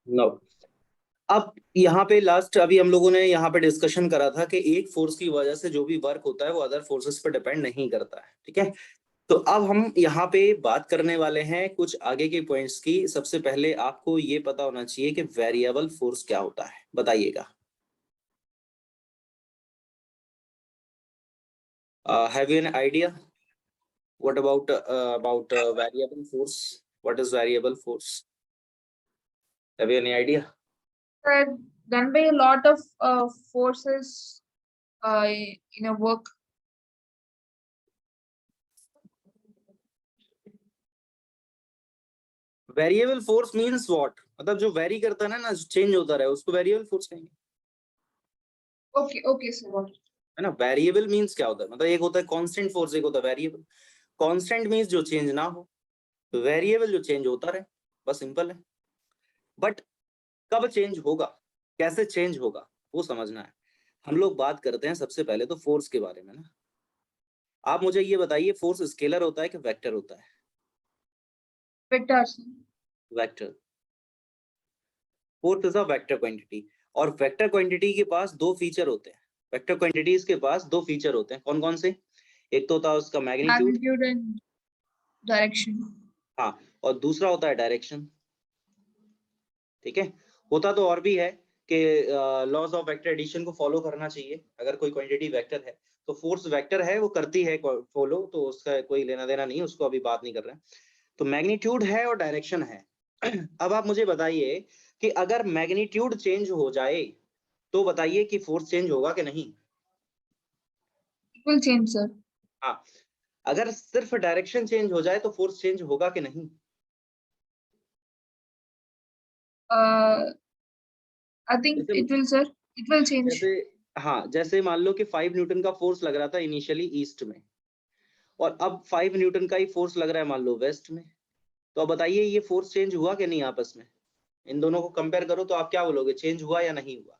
No. अब यहाँ पे लास्ट अभी हम लोगों ने यहाँ पे डिस्कशन करा था कि एक फोर्स की वजह से जो भी वर्क होता है वो अदर फोर्सेस पर डिपेंड नहीं करता है, ठीक है। तो अब हम यहाँ पे बात करने वाले हैं कुछ आगे के पॉइंट्स की। सबसे पहले आपको ये पता होना चाहिए कि वेरिएबल फोर्स क्या होता है, बताइएगा। Have you an idea what about variable force? What is variable force? Have you any idea? Done by a lot of forces in a work. Variable force means what? मतलब जो very करता है ना, change होता रहे, उसको variable force कहेंगे। Okay, sir. Got it. है ना। वेरिएबल मींस क्या होता है? मतलब एक होता है कांस्टेंट फोर्स, एक होता है वेरिएबल। कांस्टेंट मींस जो चेंज ना हो, वेरिएबल जो चेंज होता रहे, बस सिंपल है। बट कब चेंज होगा, कैसे चेंज होगा, वो समझना है। हम लोग बात करते हैं सबसे पहले तो फोर्स के बारे में ना। आप मुझे ये बताइए, फोर्स स्केलर होता है कि वेक्टर होता है? Vector, sir. Vector. Force is a vector quantity. और वेक्टर क्वांटिटी के पास दो फीचर होते हैं। वेक्टर क्वांटिटीज के पास दो फीचर होते हैं, कौन कौन से? एक तो होता है उसका मैग्नीट्यूड, Magnitude and direction. हाँ, और दूसरा होता है डायरेक्शन, ठीक है। होता तो और भी है कि लॉज ऑफ वेक्टर एडिशन को फॉलो करना चाहिए। अगर कोई क्वांटिटी वेक्टर है तो फोर्स वेक्टर है, वो करती है फॉलो, तो उसका कोई लेना देना नहीं, उसको अभी बात नहीं कर रहे हैं। तो मैग्नीट्यूड है और डायरेक्शन है। अब आप मुझे बताइए कि अगर मैग्नीट्यूड चेंज हो जाए तो बताइए कि फोर्स चेंज होगा कि नहीं? It will change, sir. हाँ। अगर सिर्फ डायरेक्शन चेंज हो जाए तो फोर्स चेंज होगा कि नहीं? I think जैसे it will, sir. It will change. जैसे हाँ, जैसे मान लो कि 5 न्यूटन का फोर्स लग रहा था इनिशियली ईस्ट में, और अब 5 न्यूटन का ही फोर्स लग रहा है मान लो वेस्ट में। तो अब बताइए ये फोर्स चेंज हुआ कि नहीं आपस में? इन दोनों को कंपेयर करो तो आप क्या बोलोगे, चेंज हुआ या नहीं हुआ?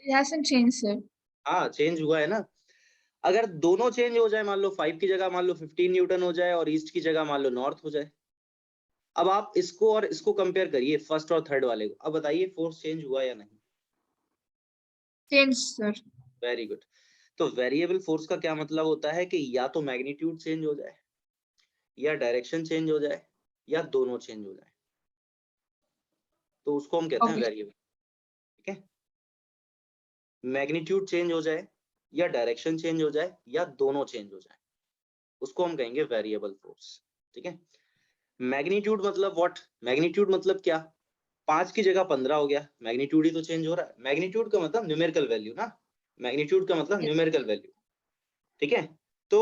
It hasn't changed, sir. हाँ, चेंज हुआ है ना। अगर दोनों चेंज हो जाए, मान लो 5 की जगह मान लो 15 न्यूटन हो जाए और ईस्ट की जगह मान लो नॉर्थ हो जाए, अब आप इसको और इसको कंपेयर करिए, फर्स्ट और थर्ड वाले को। अब बताइए फोर्स चेंज हुआ या नहीं? Change, sir. Very good. तो वेरिएबल फोर्स का क्या मतलब होता है कि या तो मैग्नीट्यूड चेंज हो जाए, या डायरेक्शन चेंज हो जाए, या दोनों चेंज हो जाए, तो उसको हम कहते हैं Okay. वेरिएबल, ठीक है। मैग्नीट्यूड चेंज हो जाए, या डायरेक्शन चेंज हो जाए, या दोनों चेंज हो जाए, उसको हम कहेंगे वेरिएबल फोर्स, ठीक है। मैग्नीट्यूड मतलब व्हाट? मैग्नीट्यूड मतलब क्या? 5 की जगह 15 हो गया, मैग्नीट्यूड ही तो चेंज हो रहा है। मैग्नीट्यूड का मतलब न्यूमेरिकल वैल्यू ना। मैग्नीट्यूड का मतलब Yes. न्यूमेरिकल वैल्यू, ठीक है। तो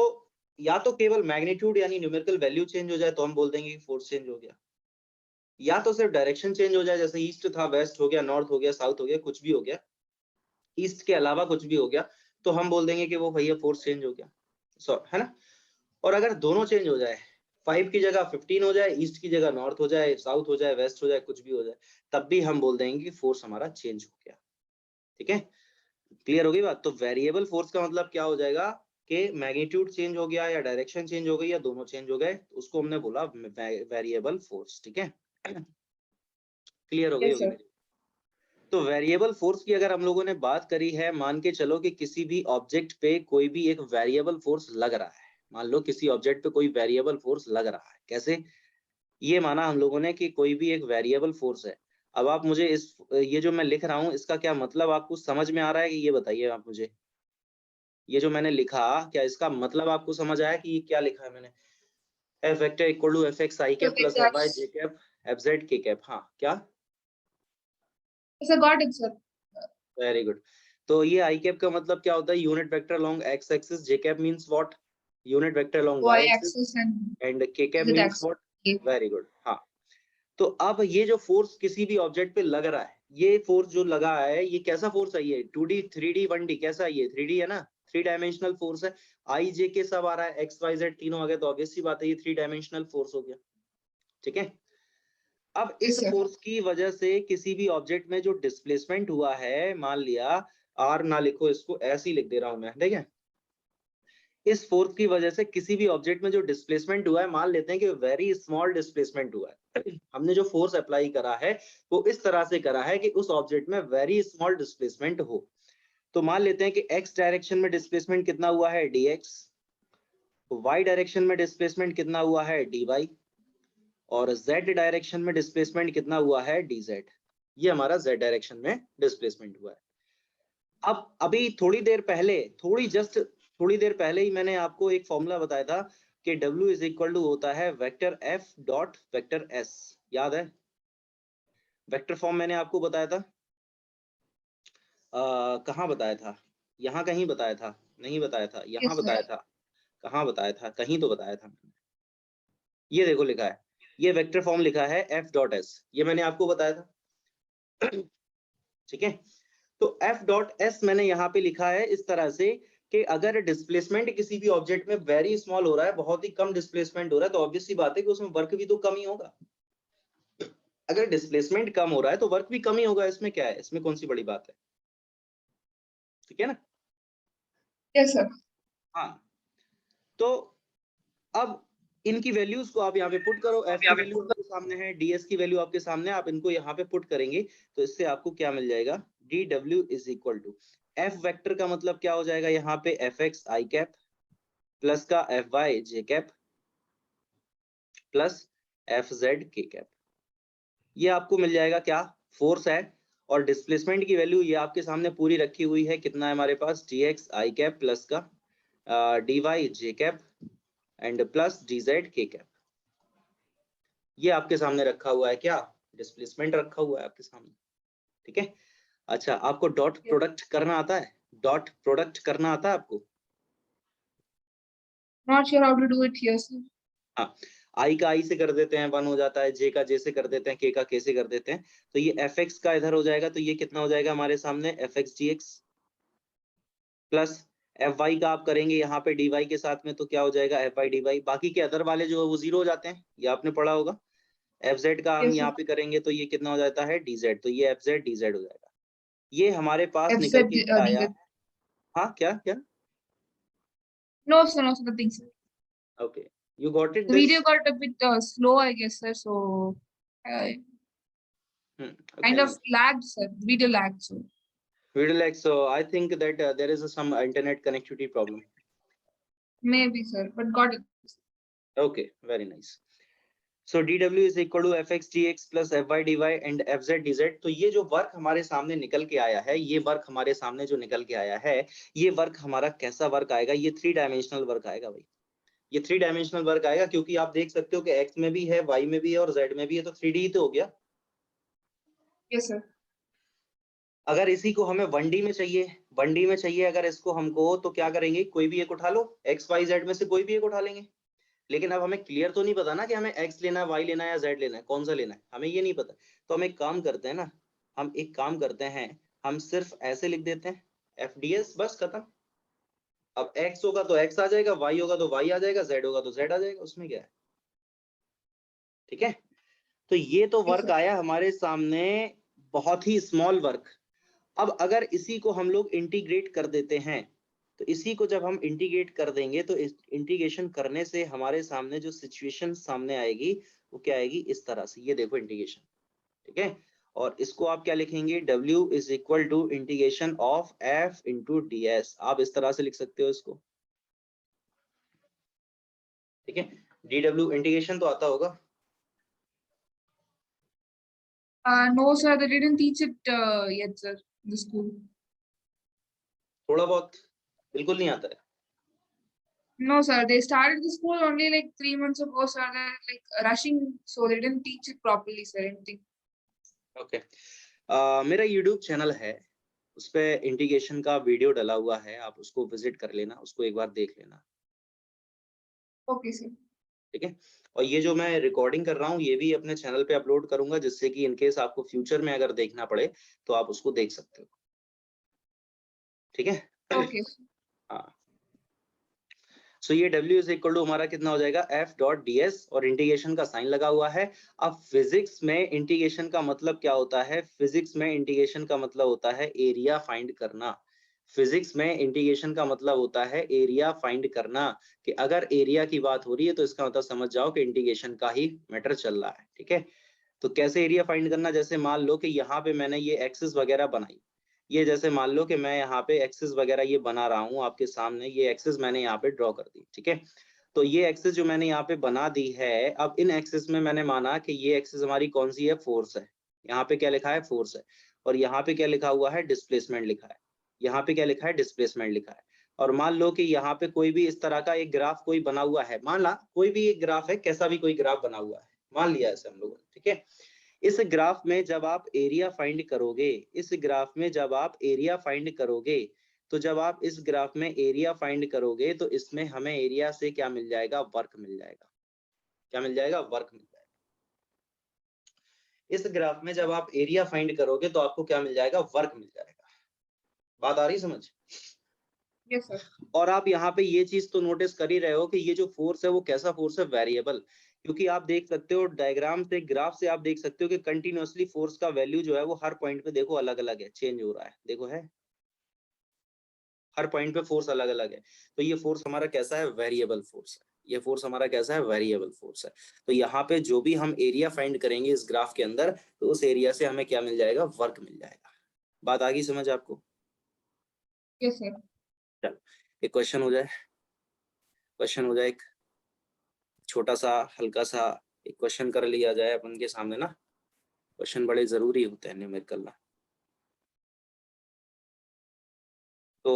या तो केवल मैग्नीट्यूड यानी न्यूमेरिकल वैल्यू चेंज हो जाए तो हम बोल देंगे कि फोर्स चेंज हो गया, या तो सिर्फ डायरेक्शन चेंज हो जाए, जैसे ईस्ट था वेस्ट हो गया, नॉर्थ हो गया, साउथ हो गया, कुछ भी हो गया, ईस्ट के अलावा कुछ भी हो गया, तो हम बोल देंगे कि वो भैया फोर्स चेंज हो गया, सो है ना। और अगर दोनों चेंज हो जाए, 5 की जगह 15 हो जाए, ईस्ट की जगह नॉर्थ हो जाए, साउथ हो जाए, वेस्ट हो जाए, कुछ भी हो जाए, तब भी हम बोल देंगे कि फोर्स हमारा चेंज हो गया, ठीक है। क्लियर हो गई बात? तो वेरिएबल फोर्स का मतलब क्या हो जाएगा कि मैग्नीट्यूड चेंज हो गया, या डायरेक्शन चेंज हो गई, या दोनों चेंज हो गए, उसको हमने बोला वेरिएबल फोर्स, ठीक है। क्लियर हो गई Yes, होगी sir. मेरी। तो वेरिएबल फोर्स की अगर हम लोगों ने बात करी है, मान के चलो कि किसी भी ऑब्जेक्ट पे कोई भी एक वेरिएबल फोर्स लग रहा है। मान लो किसी ऑब्जेक्ट पे कोई वेरिएबल फोर्स लग रहा है, कैसे? ये माना हम लोगों ने कि कोई भी एक वेरिएबल फोर्स है। अब आप मुझे इस ये जो मैं लिख रहा हूँ इसका क्या मतलब आपको समझ में आ रहा है कि ये बताइए आप मुझे। ये जो मैंने लिखा, क्या इसका मतलब आपको समझ आया कि ये क्या लिखा है मैंने? F vector equal to F X I So cap plus F Y vectors. J cap F Z के कैप। हाँ, क्या? Yes, I got it, sir. Very good. तो ये आई कैप का मतलब क्या होता है? Unit vector along X axis. J cap means what? Unit vector along Y axis. Y-axis and and K cap Z means axis. What? Okay. Very good, हाँ। तो अब ये जो फोर्स किसी भी ऑब्जेक्ट पे लग रहा है, ये फोर्स जो लगा है, ये कैसा फोर्स है? ये 2D 3D 1D कैसा है? ये 3D है ना, 3 डायमेंशनल फोर्स है। आई जे के सब आ रहा है, एक्स वाई जेड तीनों आ गए, तो ऑब्वियस सी बात है ये 3 डायमेंशनल फोर्स हो गया, ठीक है। अब इस Yes, sir. फोर्स की वजह से किसी भी ऑब्जेक्ट में जो डिस्प्लेसमेंट हुआ है, मान लिया आर ना लिखो, इसको ऐसे ही लिख दे रहा हूं मैं, ठीक है। इस फोर्स की वजह से किसी भी ऑब्जेक्ट में जो डिस्प्लेसमेंट हुआ है, मान लेते हैं कि वेरी स्मॉल डिस्प्लेसमेंट हुआ है हमने जो फोर्स अप्लाई करा है वो इस तरह से करा है कि उस ऑब्जेक्ट में वेरी स्मॉल डिस्प्लेसमेंट हो। तो मान लेते हैं कि x डायरेक्शन में डिस्प्लेसमेंट कितना हुआ है dx, y डायरेक्शन में डिस्प्लेसमेंट कितना हुआ है dy, और z डायरेक्शन में डिस्प्लेसमेंट कितना हुआ है dz। ये हमारा z डायरेक्शन में डिस्प्लेसमेंट हुआ है। अब अभी थोड़ी देर पहले ही मैंने आपको एक फॉर्मूला बताया था कि W इज इक्वल टू होता है vector F dot vector S। याद है? वेक्टर फॉर्म मैंने आपको बताया था। कहाँ बताया था? यहाँ कहीं बताया था? नहीं बताया था, यहाँ Yes, sir. बताया था। कहाँ बताया था? कहीं तो बताया था। ये देखो लिखा है, ये वेक्टर फॉर्म लिखा है F डॉट S, ये मैंने आपको बताया था। ठीक है, तो F डॉट S मैंने यहाँ पे लिखा है इस तरह से कि अगर डिस्प्लेसमेंट किसी भी ऑब्जेक्ट में वेरी स्मॉल हो रहा है, बहुत ही कम डिस्प्लेसमेंट हो रहा है, तो ऑब्वियस सी बात है कि उसमें वर्क भी तो कम ही होगा। अगर डिस्प्लेसमेंट कम हो रहा है तो वर्क भी कम ही होगा, इसमें क्या है, इसमें कौन सी बड़ी बात है? ठीक है ना? Yes, sir. हाँ, तो अब इनकी वैल्यूज को आप यहाँ पे पुट करो। F की वैल्यू आपके सामने है, DS की वैल्यू आपके सामने, आप इनको यहाँ पे पुट करेंगे तो इससे आपको क्या मिल जाएगा, DW is equal to F vector का मतलब क्या हो जाएगा, यहाँ पे FX I कैप प्लस का FY J cap plus FZ K cap. ये आपको मिल जाएगा क्या, फोर्स है, और डिस्प्लेसमेंट की वैल्यू ये आपके सामने पूरी रखी हुई है। कितना है हमारे पास, dx I कैप प्लस का dy J cap and plus dz K cap. ये आपके सामने रखा हुआ है, क्या डिस्प्लेसमेंट रखा हुआ है आपके सामने। ठीक है, अच्छा आपको डॉट Yes. प्रोडक्ट करना आता है? डॉट प्रोडक्ट करना आता है आपको? Not sure how to do it here, sir. हाँ, आई का आई से कर देते हैं 1 हो जाता है, जे का जे से कर देते हैं, के का के से कर देते हैं, तो ये एफ एक्स का इधर हो जाएगा, तो ये कितना हो जाएगा हमारे सामने, F X D X plus F Y का आप करेंगे यहाँ पे डी वाई के साथ में, तो क्या हो जाएगा, एफ वाई डी वाई। बाकी के अदर वाले जो है वो जीरो हो जाते हैं, ये आपने पढ़ा होगा। एफ जेड का हम Yes, sir. यहाँ पे करेंगे तो ये कितना हो जाता है, डी जेड, तो ये एफ जेड डी जेड हो जाएगा। ये हमारे पास निकल FZ, के क्या आया DZ. है? हाँ, क्या क्या? No, sir, no, sir, nothing, sir. Okay, you got it The this? video got a bit slow, I guess, sir. So, kind okay, of lagged, sir. The video lagged, so video lag, so I think that there is some internet connectivity problem. maybe, sir, but got it. Okay, very nice. So dw is equal to fx dx plus fy dy and fz dz। तो ये जो work हमारे सामने निकल के आया है, ये वर्क हमारे सामने जो निकल के आया है, ये वर्क हमारा कैसा वर्क आएगा, ये 3 डायमेंशनल वर्क आएगा भाई। ये 3 डायमेंशनल वर्क आएगा, क्योंकि आप देख सकते हो कि x में भी है, y में भी है और z में भी है, तो 3D ही तो हो गया। Yes, sir. अगर इसी को हमें 1D में चाहिए, 1D में चाहिए अगर इसको हमको, तो क्या करेंगे, कोई भी एक उठा लो, x y z में से कोई भी एक उठा लेंगे। लेकिन अब हमें क्लियर तो नहीं पता ना कि हमें x लेना है, y लेना है या z लेना है, कौन सा लेना है, हमें ये नहीं पता। तो हम एक काम करते हैं ना, हम एक काम करते हैं, हम सिर्फ ऐसे लिख देते हैं FDS, बस खत्म। अब x होगा तो x आ जाएगा, y होगा तो y आ जाएगा, z होगा तो z आ जाएगा, उसमें क्या है। ठीक है, तो ये तो Yes, वर्क sir. आया हमारे सामने, बहुत ही स्मॉल वर्क। अब अगर इसी को हम लोग इंटीग्रेट कर देते हैं, तो इसी को जब हम इंटीग्रेट कर देंगे तो इस इंटीग्रेशन करने से हमारे सामने जो सिचुएशन सामने आएगी वो क्या आएगी, इस तरह से, ये देखो इंटीग्रेशन। ठीक है, और इसको आप क्या लिखेंगे, W is equal to integration of F into DS, आप इस तरह से लिख सकते हो इसको। ठीक है, DW इंटीग्रेशन तो आता होगा। No, sir, they didn't teach it yet, sir, in the school. थोड़ा बहुत, बिल्कुल नहीं आता है। No, sir, they started the school only like 3 months ago, sir. They're like rushing, so they didn't teach it properly, sir. Anything. Okay, मेरा YouTube channel है, उस पे इंटीग्रेशन का वीडियो डला हुआ है, आप उसको विजिट कर लेना, उसको एक बार देख लेना। Okay, sir. ठीक है, और ये जो मैं रिकॉर्डिंग कर रहा हूँ ये भी अपने चैनल पे अपलोड करूंगा, जिससे कि इनकेस आपको फ्यूचर में अगर देखना पड़े तो आप उसको देख सकते हो। ठीक है, Okay, sir. हाँ, सो ये W इज इक्वल टू हमारा कितना हो जाएगा, F डॉट DS, और इंटीग्रेशन का साइन लगा हुआ है। अब फिजिक्स में इंटीग्रेशन का मतलब क्या होता है, फिजिक्स में इंटीग्रेशन का मतलब होता है एरिया फाइंड करना। फिजिक्स में इंटीग्रेशन का मतलब होता है एरिया फाइंड करना, कि अगर एरिया की बात हो रही है तो इसका मतलब समझ जाओ कि इंटीग्रेशन का ही मैटर चल रहा है, ठीक है। तो कैसे एरिया फाइंड करना, जैसे मान लो कि यहाँ पे मैंने ये एक्सिस वगैरह बनाई, ये जैसे मान लो कि मैं यहाँ पे एक्सिस वगैरह ये बना रहा हूँ आपके सामने, ये एक्सिस मैंने यहाँ पे ड्रॉ कर दी, ठीक है। तो ये एक्सिस जो मैंने यहाँ पे बना दी है, अब इन एक्सिस में मैंने माना कि ये एक्सिस हमारी कौन सी है, फोर्स है। यहाँ पे क्या लिखा है, फोर्स है। और यहाँ पे क्या लिखा हुआ है, डिस्प्लेसमेंट लिखा है। यहाँ पे क्या लिखा है, डिस्प्लेसमेंट लिखा है। और मान लो कि यहाँ पे कोई भी इस तरह का एक ग्राफ कोई बना हुआ है, मान ला कोई भी एक ग्राफ है, कैसा भी कोई ग्राफ बना हुआ है, मान लिया ऐसे हम लोगों ने, ठीक है। इस ग्राफ में जब आप एरिया फाइंड करोगे, इस ग्राफ में जब आप एरिया फाइंड करोगे, तो जब आप इस ग्राफ में एरिया फाइंड करोगे तो इसमें हमें एरिया से क्या मिल जाएगा, वर्क मिल जाएगा। क्या मिल जाएगा, वर्क मिल जाएगा। इस ग्राफ में जब आप एरिया फाइंड करोगे तो आपको क्या मिल जाएगा, वर्क मिल जाएगा। बात आ रही समझ? Yes, sir. और आप यहाँ पे ये चीज तो नोटिस कर ही रहे हो कि ये जो फोर्स है वो कैसा फोर्स है, वेरिएबल। क्योंकि आप देख सकते हो डायग्राम से, ग्राफ से आप देख सकते हो कि कंटिन्यूअसली फोर्स का वैल्यू जो है वो हर पॉइंट पे देखो अलग अलग है, चेंज हो रहा है, देखो है, हर पॉइंट पे फोर्स अलग अलग है। तो ये फोर्स हमारा कैसा है, वेरिएबल फोर्स है। ये फोर्स हमारा कैसा है, वेरिएबल फोर्स है। तो यहाँ पे जो भी हम एरिया फाइंड करेंगे इस ग्राफ के अंदर, तो उस एरिया से हमें क्या मिल जाएगा, वर्क मिल जाएगा। बात आ गई समझ आपको? Yes, sir. चलो एक क्वेश्चन हो जाए, क्वेश्चन हो जाए, एक छोटा सा हल्का सा एक क्वेश्चन कर लिया जाए अपन के सामने ना। क्वेश्चन बड़े जरूरी होते हैं न्यूमेरिकल ना। तो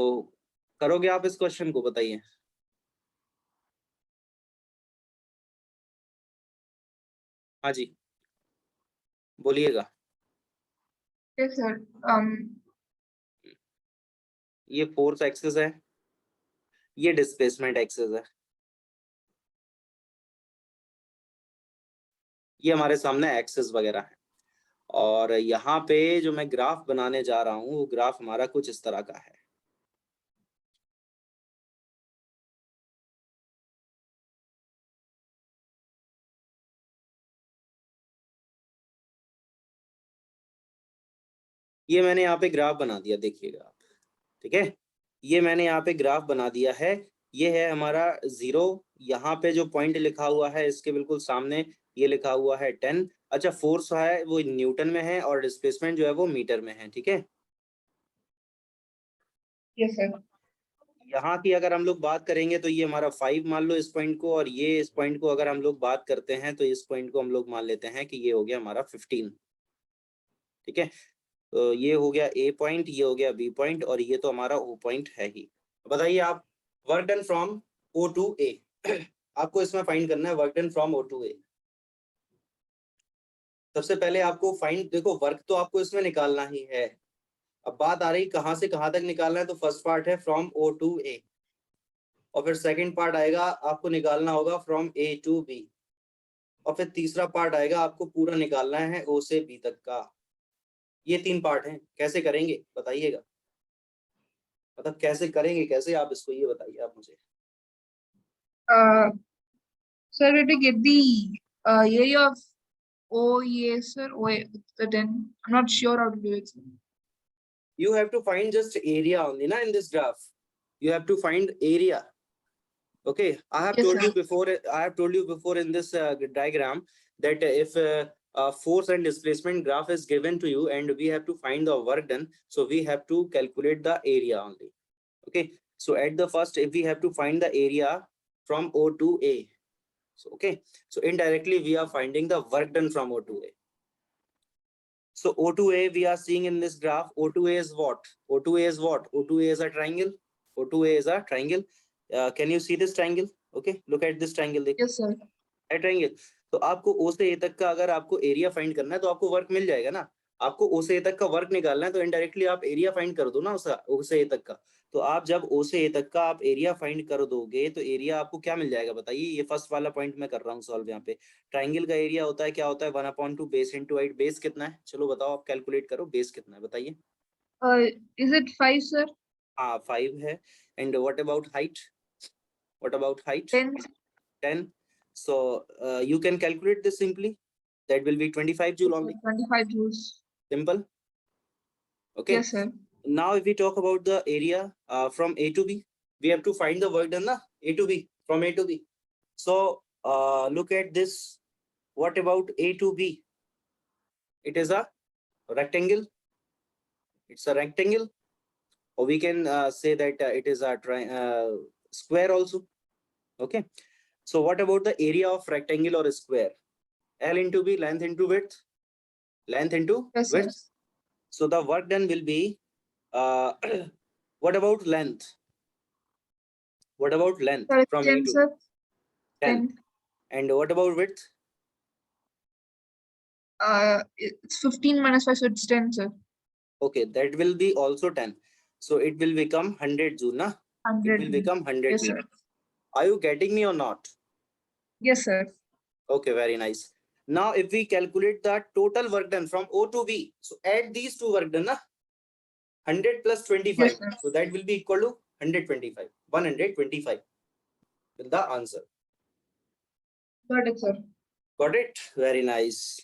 करोगे आप इस क्वेश्चन को, बताइए। हाँ जी, बोलिएगा। Yes, sir. ये फोर्स एक्सिस है, ये डिस्प्लेसमेंट एक्सिस है, ये हमारे सामने एक्सिस वगैरह है। और यहाँ पे जो मैं ग्राफ बनाने जा रहा हूँ वो ग्राफ हमारा कुछ इस तरह का है। ये मैंने यहाँ पे ग्राफ बना दिया, देखिएगा आप, ठीक है। ये मैंने यहाँ पे ग्राफ बना दिया है। ये है हमारा 0, यहाँ पे जो पॉइंट लिखा हुआ है इसके बिल्कुल सामने ये लिखा हुआ है 10। अच्छा, फोर्स है वो न्यूटन में है और डिस्प्लेसमेंट जो है वो मीटर में है, ठीक है। Yes, sir. यहाँ की अगर हम लोग बात करेंगे तो ये हमारा 5 मान लो इस पॉइंट को, और ये इस पॉइंट को अगर हम लोग बात करते हैं तो इस पॉइंट को हम लोग मान लेते हैं कि ये हो गया हमारा 15, ठीक है। तो ये हो गया ए पॉइंट, ये हो गया बी पॉइंट, और ये तो हमारा ओ पॉइंट है ही। बताइए आप, work done from O to A, आपको इसमें फाइंड करना है work done from O to A. सबसे पहले आपको फाइंड, देखो वर्क तो आपको इसमें निकालना ही है। अब बात आ रही कहाँ से कहाँ तक निकालना है, तो फर्स्ट पार्ट है फ्रॉम ओ टू ए, और फिर सेकंड पार्ट आएगा आपको निकालना होगा फ्रॉम ए टू बी, और फिर तीसरा पार्ट आएगा आपको पूरा निकालना है ओ से बी तक का। ये 3 पार्ट हैं, कैसे करेंगे बताइएगा, मतलब कैसे करेंगे, कैसे आप इसको, ये बताइए आप मुझे। Sir, we have to get the area of OA, sir. OA, then I'm not sure how to do it, sir. You have to find just area only na in this graph. You have to find area. Okay, I have Yes, told sir. you before, I have told you before in this diagram that if force and displacement graph is given to you and we have to find the work done, so we have to calculate the area only. Okay, so at the first, if we have to find the area from O to A, so okay, so indirectly we are finding the work done from O to A. So O to A we are seeing in this graph, O to A is what? O to A is what? O to A is a triangle. O to A is a triangle. Can you see this triangle? Okay, look at this triangle. देखो, Yes, sir. है triangle. तो आपको O से A तक का अगर आपको area find करना है तो आपको वर्क मिल जाएगा ना। आपको O से A तक का वर्क निकालना है तो इनडायरेक्टली आप एरिया फाइंड कर दो ना उसका, O से A तक का। तो आप जब O से A तक का आप एरिया फाइंड कर दोगे तो एरिया आपको क्या मिल जाएगा बताइए। ये फर्स्ट वाला पॉइंट मैं कर रहा हूँ सॉल्व यहाँ पे। ट्राइंगल का एरिया होता है, क्या होता है, 1/2 बेस इंटू हाइट। बेस कितना है, चलो बताओ, आप कैलकुलेट करो, बेस कितना है बताइए। Is it 5, sir? हाँ 5 है। And what about height, what about height? 10. 10. So you can calculate this simply. That will be 25 joule only. 25 joules. Simple. Okay. Yes, sir. Now if we talk about the area from A to B, we have to find the work done na? A to B, from A to B. So look at this. What about A to B? It is a rectangle. It's a rectangle, or we can say that it is a square also. Okay. So what about the area of rectangle or a square? L into B, length into width, length into Yes, sir. width. So the work done will be what about length? What about length Sir, from A 10, to B? sir. 10. 10. And what about width? It's 15 minus 5, so it's 10, sir. Okay, that will be also 10. So it will become 100 joule, na? It 100. will become 100 Yes, joule. sir. Are you getting me or not? Yes, sir. Okay, very nice. Now, if we calculate the total work done from O to B, so add these two work done, na? 100 plus 25. Yes, sir. So that will be equal to 125. 125 with the answer. Got it, sir. Got it? Very nice.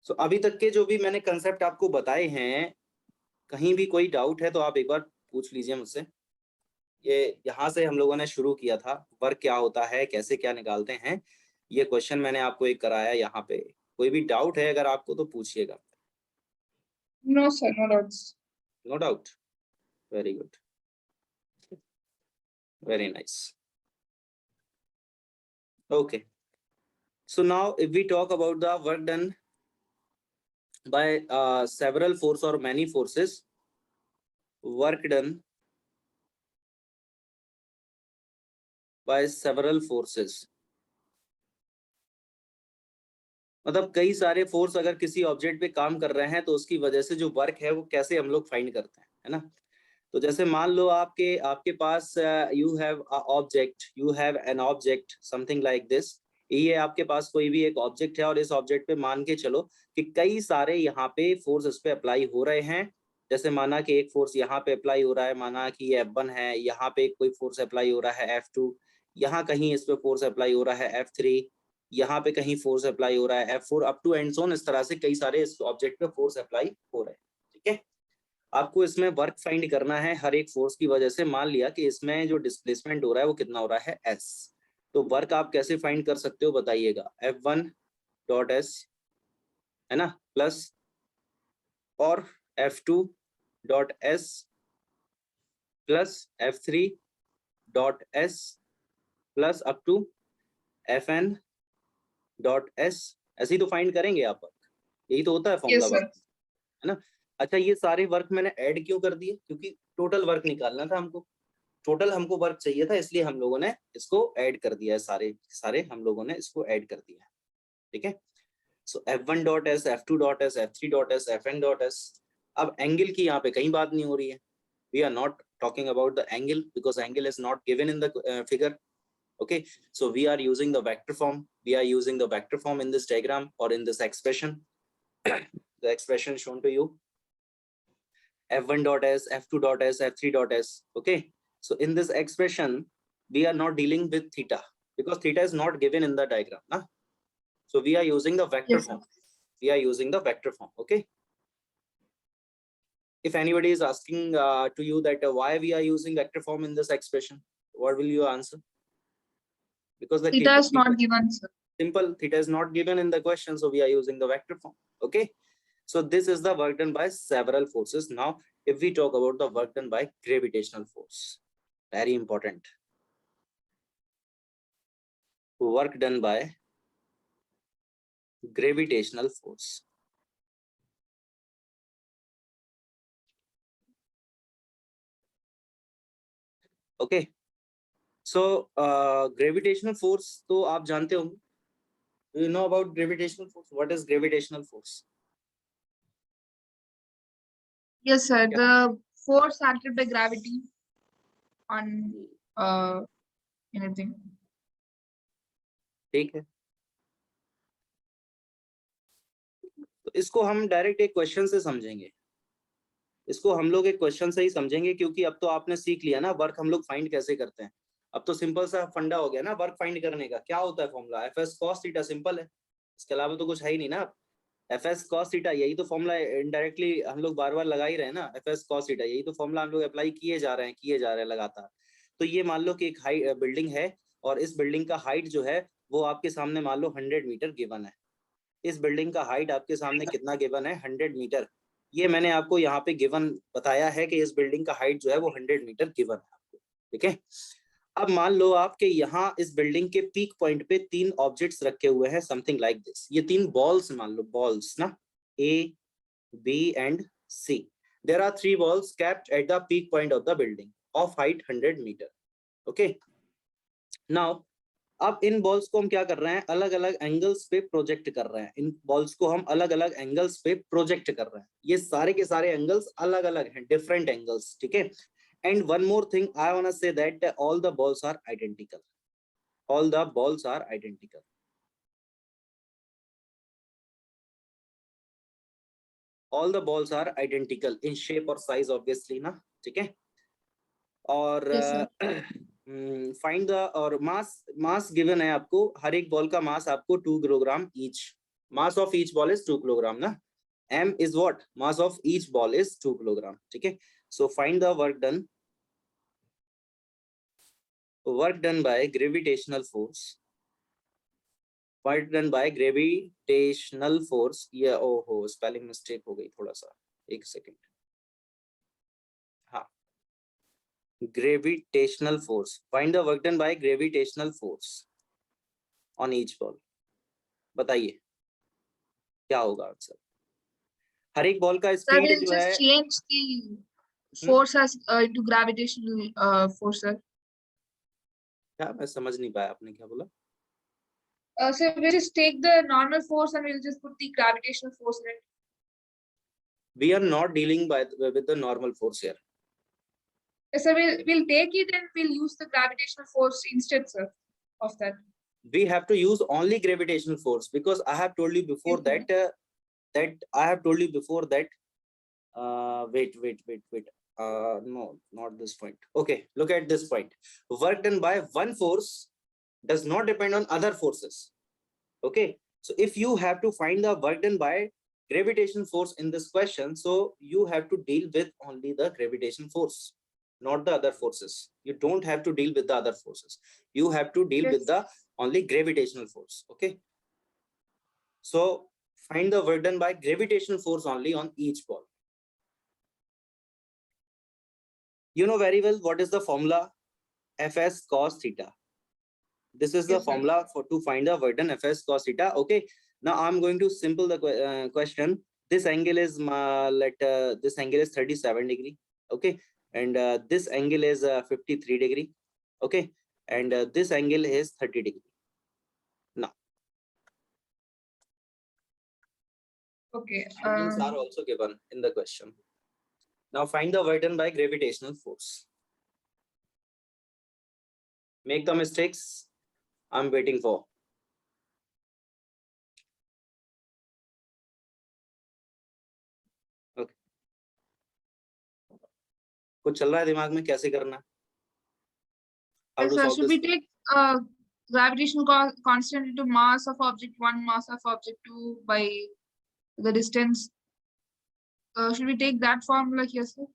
So अभी तक के जो भी मैंने concept आपको बताए हैं, कहीं भी कोई डाउट है तो आप एक बार पूछ लीजिए मुझसे। ये यहाँ से हम लोगों ने शुरू किया था, वर्क क्या होता है, कैसे क्या निकालते हैं, ये क्वेश्चन मैंने आपको एक कराया यहाँ पे। कोई भी डाउट है अगर आपको तो पूछिएगा। No, sir. No doubts. No doubt. Very good. Very nice. Okay. So now if we talk about the work done by several force or many forces, work done by several forces, मतलब कई सारे force अगर किसी object पे काम कर रहे हैं तो उसकी वजह से जो वर्क है वो कैसे हम लोग फाइंड करते हैं, है ना? तो जैसे मान लो आपके पास you have an object something like this. ये आपके पास कोई भी एक ऑब्जेक्ट है और इस ऑब्जेक्ट पे मान के चलो कि कई सारे यहाँ पे फोर्स इस पे अप्लाई हो रहे हैं। जैसे माना कि एक फोर्स यहाँ पे अप्लाई हो रहा है, माना कि ये F1 है, यहाँ पे कोई फोर्स अप्लाई हो रहा है F2, यहाँ कहीं इस पे फोर्स अप्लाई हो रहा है F3, यहाँ पे कहीं फोर्स अप्लाई हो रहा है F4, up to and so on. इस तरह से कई सारे इस ऑब्जेक्ट पे फोर्स अप्लाई हो रहे हैं। ठीक है, आपको इसमें वर्क फाइंड करना है हर एक फोर्स की वजह से। मान लिया कि इसमें जो डिस्प्लेसमेंट हो रहा है वो कितना हो रहा है S, तो वर्क आप कैसे फाइंड कर सकते हो बताइएगा। F1 डॉट S, है ना, प्लस और F2 dot S plus F3 dot S plus up to Fn dot S। ऐसे ही तो फाइंड करेंगे आप वर्क, यही तो होता है फॉर्मूला Yes, sir. वर्क, है ना? अच्छा, ये सारे वर्क मैंने ऐड क्यों कर दिए? क्योंकि टोटल वर्क निकालना था हमको, टोटल हमको वर्क चाहिए था, इसलिए हम लोगों ने इसको ऐड कर दिया है। सारे हम लोगों ने इसको ऐड कर दिया है। ठीक है, so F1 dot S, F2 dot S, F3 dot S, Fn dot S। अब एंगल की यहाँ पे कहीं बात नहीं हो रही है। We are not talking about the angle because angle is not given in the figure. Okay, so we are using the vector form. We are using the vector form in this diagram or in this expression. The expression shown to you, F1 dot S, F2 dot S, F3 dot S. Okay, so in this expression we are not dealing with theta because theta is not given in the diagram, na? So we are using the vector Yes, sir. form. We are using the vector form. Okay, if anybody is asking to you that why we are using vector form in this expression, what will you answer? Because the Theta is not given, sir. simple, theta is not given in the question, so we are using the vector form. Okay, so this is the work done by several forces. Now if we talk about the work done by gravitational force, very important, work done by gravitational force. Okay, so gravitational force तो आप जानते होंगे, you know about gravitational force. What is gravitational force? Yes, sir. Yeah. The force acted by gravity on anything. ठीक है, तो इसको हम direct एक क्वेश्चन से समझेंगे। इसको हम लोग एक क्वेश्चन से ही समझेंगे क्योंकि अब तो आपने सीख लिया ना वर्क हम लोग फाइंड कैसे करते हैं। अब तो सिंपल सा फंडा हो गया ना वर्क फाइंड करने का। क्या होता है formula? Fs cos theta, simple है, इसके अलावा तो कुछ है ही नहीं ना। एफएस कॉस थीटा, यही तो फॉर्मूला इनडायरेक्टली हम लोग बार बार लगा ही रहे हैं ना, एफएस कॉस थीटा, यही तो फॉर्मूला हम लोग अप्लाई किए जा रहे हैं लगातार। तो ये मान लो कि एक हाई बिल्डिंग है और इस बिल्डिंग का हाइट जो है वो आपके सामने मान लो 100 मीटर गिवन है। इस बिल्डिंग का हाइट आपके सामने कितना गिवन है? 100 मीटर। ये मैंने आपको यहाँ पे गिवन बताया है कि इस बिल्डिंग का हाइट जो है वो 100 मीटर गिवन है आपको, ठीक है। अब मान लो आपके यहाँ इस बिल्डिंग के पीक पॉइंट पे 3 ऑब्जेक्ट्स रखे हुए हैं, समथिंग लाइक दिस। ये 3 बॉल्स मान लो, बॉल्स ना, A, B and C. There are 3 balls kept at the peak point of the building of height 100 meter. Okay. Now, अब इन बॉल्स को हम क्या कर रहे हैं? अलग अलग एंगल्स पे प्रोजेक्ट कर रहे हैं। इन बॉल्स को हम अलग अलग एंगल्स पे प्रोजेक्ट कर रहे हैं। ये सारे के सारे एंगल्स अलग अलग हैं, डिफरेंट एंगल्स, ठीक है। And one more thing I want to say that all the balls are identical, all the balls are identical. All the balls are identical in shape or size obviously ना, ठीक है। और find the और mass given है आपको, हर एक ball का मास आपको 2 kilogram each. Mass of each ball is 2 kilogram ना। m is what? Mass of each ball is 2 kilogram, ठीक है। So find the work done by gravitational force, work done by gravitational force। ये ओहो spelling mistake हो गई थोड़ा सा, एक सेकेंड। हाँ, gravitational force, find the work done by gravitational force on each ball। बताइए क्या होगा आंसर? हर एक बॉल का Sir, स्पीड we'll जो है, just change the force as into gravitational force, sir. क्या मैं समझ नहीं पाया आपने क्या बोला? So we'll just take the normal force and we'll just put the gravitational force in it. We are not dealing with the normal force here. Yes, sir, we'll take it and we'll use the gravitational force instead, sir, of that. We have to use only gravitational force because I have told you before Yes, that I have told you before that wait no, not this point. Okay, look at this point. Work done by one force does not depend on other forces. Okay, so if you have to find the work done by gravitational force in this question, so you have to deal with only the gravitational force, not the other forces. You don't have to deal with the other forces. You have to deal with the only gravitational force. Okay, so find the work done by gravitational force only on each ball. You know very well what is the formula? Fs cos theta. This is the formula for to find the work done Fs cos theta. Okay, now I'm going to simple the question. This angle is this angle is 37 degree. Okay, and this angle is 53 degree. Okay, and this angle is 30 degree. Now, okay. angles are also given in the question. Now find the work done by gravitational force. Make the mistakes I'm waiting for. Okay. कुछ चल रहा है दिमाग में, कैसे करना है? How to solve Should this? we take gravitational constant into mass of object 1, mass of object 2 by the distance? Should we take that formula here, sir?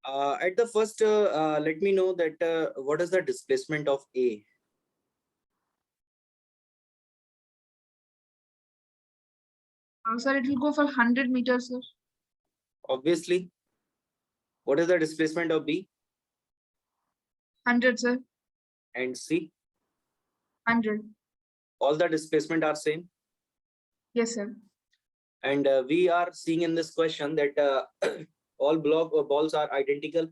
At the first, let me know that what is the displacement of A? Sir, it will go for 100 meters, sir. Obviously. What is the displacement of B? 100, sir. And C? 100. All the displacement are same. Yes, sir. And we are seeing in this question that all balls are identical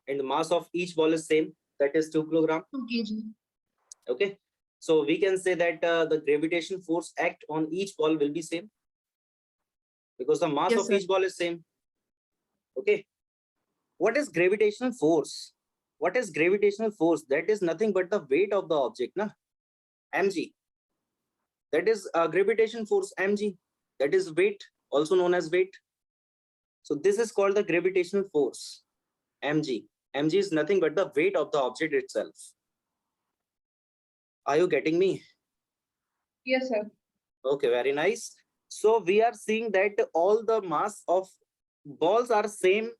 and the mass of each ball is same, that is 2 kilogram. 2 kg. Okay, so we can say that the gravitation force act on each ball will be same because the mass of each ball is same. Okay, what is gravitational force? What is gravitational force? That is nothing but the weight of the object, na? Mg. That is gravitation force, mg. That is weight, also known as weight. So this is called the gravitational force, mg. Mg is nothing but the weight of the object itself. Are you getting me? Yes, sir. Okay, very nice. So we are seeing that all the mass of balls are same,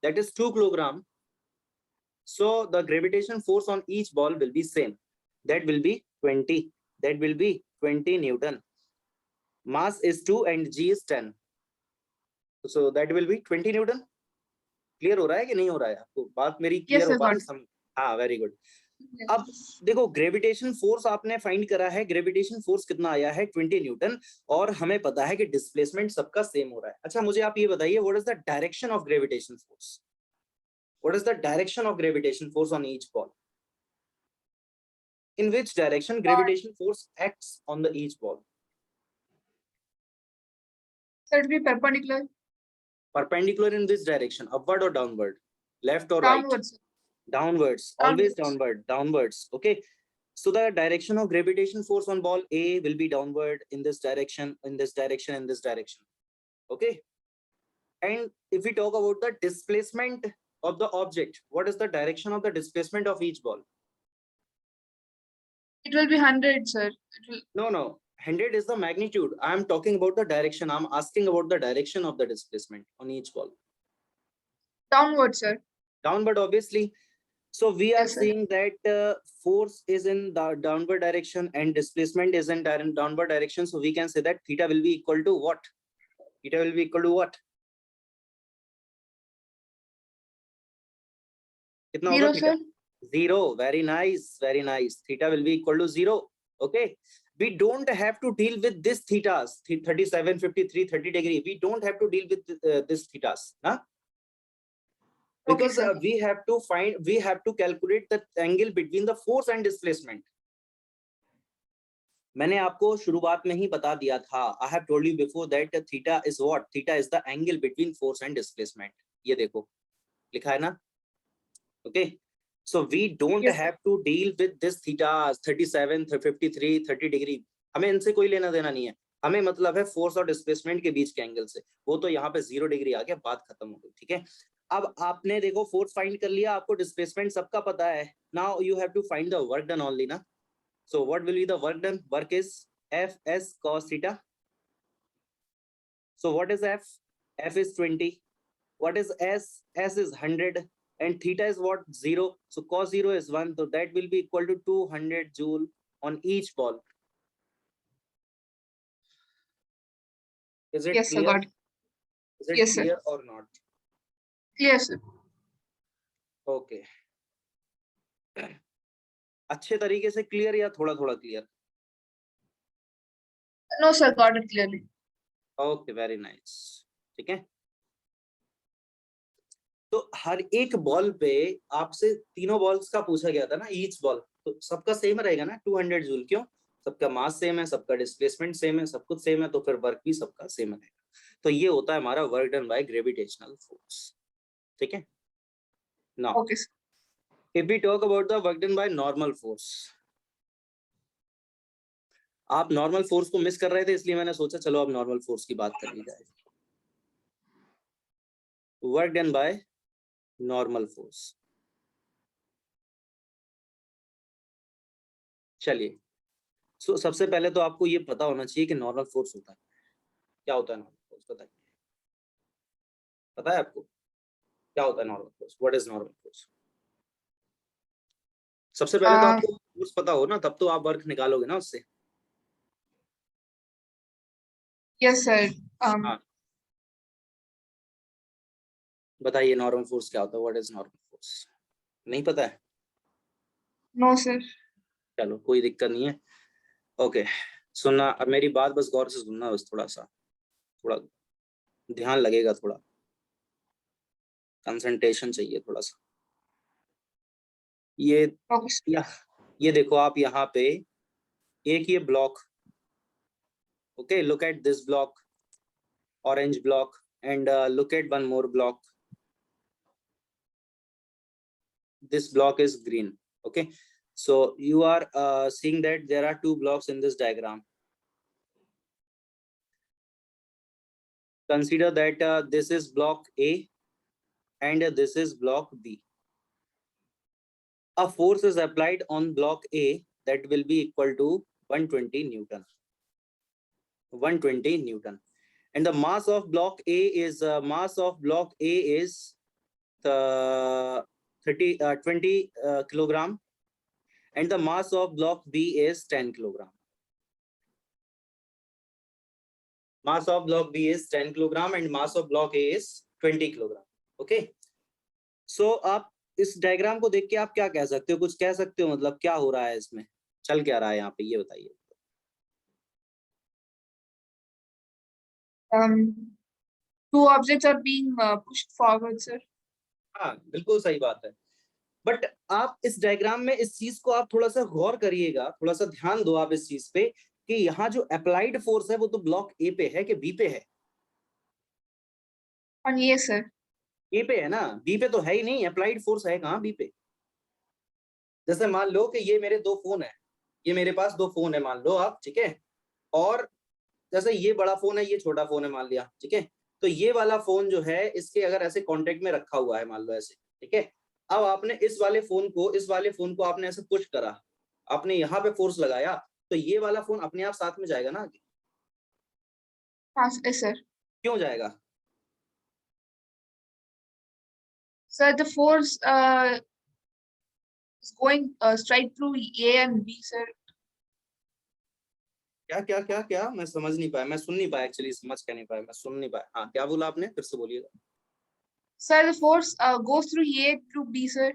that is 2 kilogram. So the gravitation force on each ball will be same. That will be 20. That will be 20 Newton. Mass is 2 and G is 10. So that will be 20 Newton. Clear हो रहा है कि नहीं हो रहा है आपको? बात मेरी क्लियर हो पा रही है? हाँ, वेरी गुड। अब देखो ग्रेविटेशन फोर्स आपने फाइंड करा है, ग्रेविटेशन फोर्स कितना आया है 20 न्यूटन, और हमें पता है कि डिस्प्लेसमेंट सबका सेम हो रहा है। अच्छा मुझे आप ये बताइए, what is the direction of gravitation force? What is the direction of gravitation force on each ball? In which direction gravitation force acts on the each ball? So it will be perpendicular. Perpendicular in which direction? Upward or downward? Left or right? Downwards. Downwards. Always Downwards. downwards. Okay. So the direction of gravitation force on ball A will be downward in this direction, in this direction, in this direction. Okay. And if we talk about the displacement of the object, what is the direction of the displacement of each ball? It will be 100, sir. It will... No. 100 is the magnitude. I am talking about the direction. I'm asking about the direction of the displacement on each ball. Downward, sir. Downward, obviously. So we are Yes, sir. seeing that force is in the downward direction and displacement is in downward direction. So we can say that theta will be equal to what? Theta will be equal to what? Kitna Zero, hoga sir. theta? 0. Very nice. Very nice. Theta will be equal to 0. Okay. We don't have to deal with this thetas, 37, 53, 30 degree. We don't have to deal with this thetas. Huh? Because Okay, we have to calculate the angle between the force and displacement. मैंने आपको शुरुआत में ही बता दिया था. I have told you before that theta is what? Theta is the angle between force and displacement. ये देखो लिखा है ना? Okay. So we don't have to deal with this theta 37, 53, 30 degree. हमें इनसे कोई लेना देना नहीं है. हमें मतलब है फोर्स और डिस्प्लेसमेंट के बीच के एंगल से. वो तो यहाँ पे 0 डिग्री आ गया, बात खत्म हो गई. ठीक है. अब आपने देखो फोर्स फाइंड कर लिया, आपको डिस्प्लेसमेंट सबका पता है. Now you have to find the work done only ना. So what will be the work done? Work is F S cos theta. So what is F? F is 20. What is S? S is 100 and theta is what? 0. So cos 0 is 1. So that will be equal to 200 joule on each ball. Is it Yes, clear? sir. Got it. Is it Yes, clear sir. or not? Clear, sir. Okay. अच्छे तरीके से clear या थोड़ा थोड़ा clear? No, sir. Got it clearly. Okay, very nice. ठीक है. तो हर एक बॉल पे आपसे तीनों बॉल्स का पूछा गया था ना, ईच बॉल, तो सबका सेम रहेगा ना 200 जूल. क्यों? सबका मास सेम है, सबका डिस्प्लेसमेंट सेम है, सब कुछ सेम है, तो फिर वर्क भी सबका सेम रहेगा. तो ये होता है हमारा work done by gravitational force. ठीक है. Now Okay, sir. If we talk about the work done by normal force. आप नॉर्मल फोर्स को मिस कर रहे थे, इसलिए मैंने सोचा चलो अब नॉर्मल फोर्स की बात कर ली जाए. Work done by normal force. चलिए. सो सबसे पहले तो आपको ये पता होना चाहिए कि नॉर्मल फोर्स होता है क्या. होता है नॉर्मल फोर्स? बताइए. पता है आपको क्या होता है normal force? What is normal force? सबसे पहले तो आपको फोर्स पता हो ना, तब तो आप वर्क निकालोगे ना उससे. Yes, sir. बताइए नॉर्मल फोर्स क्या होता है? What is normal force? नहीं पता है? No, sir. चलो कोई दिक्कत नहीं है. ओके. सुनना, अब मेरी बात बस गौर से सुनना, बस थोड़ा ध्यान लगेगा, थोड़ा कंसंट्रेशन चाहिए थोड़ा सा. ये देखो आप यहाँ पे एक ये block. Okay, look at this block, orange block, and look at one more block. This block is green. Okay, so you are seeing that there are two blocks in this diagram. Consider that this is block A and this is block B. A force is applied on block A that will be equal to 120 Newton. 120 Newton. And the mass of block A is the 20 kilogram, and the mass of block B is 10 kilogram. Mass of block B is 10 kilogram and mass of block A is 20 kilogram. Okay. So आप इस diagram को देख के आप क्या कह सकते हो, कुछ कह सकते हो, मतलब क्या हो रहा है इसमें, चल क्या रहा है यहाँ पे, ये बताइए. Two objects are being pushed forward, sir. हाँ, बिल्कुल सही बात है. बट आप इस डायग्राम में इस चीज को आप थोड़ा सा गौर करिएगा, थोड़ा सा ध्यान दो आप इस चीज पे कि यहाँ जो अप्लाइड फोर्स है वो तो ब्लॉक ए पे है कि बी पे है? On A, sir. ए पे है ना, बी पे तो है ही नहीं. अप्लाइड फोर्स है कहाँ बी पे? जैसे मान लो कि ये मेरे दो फोन है, ये मेरे पास दो फोन है मान लो आप, ठीक है. और जैसे ये बड़ा फोन है, ये छोटा फोन है मान लिया, ठीक है. तो ये वाला फोन जो है इसके अगर ऐसे कांटेक्ट में रखा हुआ है मान लो ऐसे, ठीक है. अब आपने इस वाले फोन को आपने ऐसे पुश करा, आपने यहाँ पे फोर्स लगाया, तो ये वाला फोन अपने आप साथ में जाएगा ना आगे? Yes, sir. क्यों जाएगा? Sir, the force is going straight through A and B, sir. क्या क्या क्या क्या मैं समझ नहीं पाया, मैं सुन नहीं पाया एक्चुअली, समझ क्या नहीं पाया, मैं सुन नहीं पाया. हाँ, क्या बोला आपने, फिर से बोलिएगा. Sir, the force goes through A through B, sir.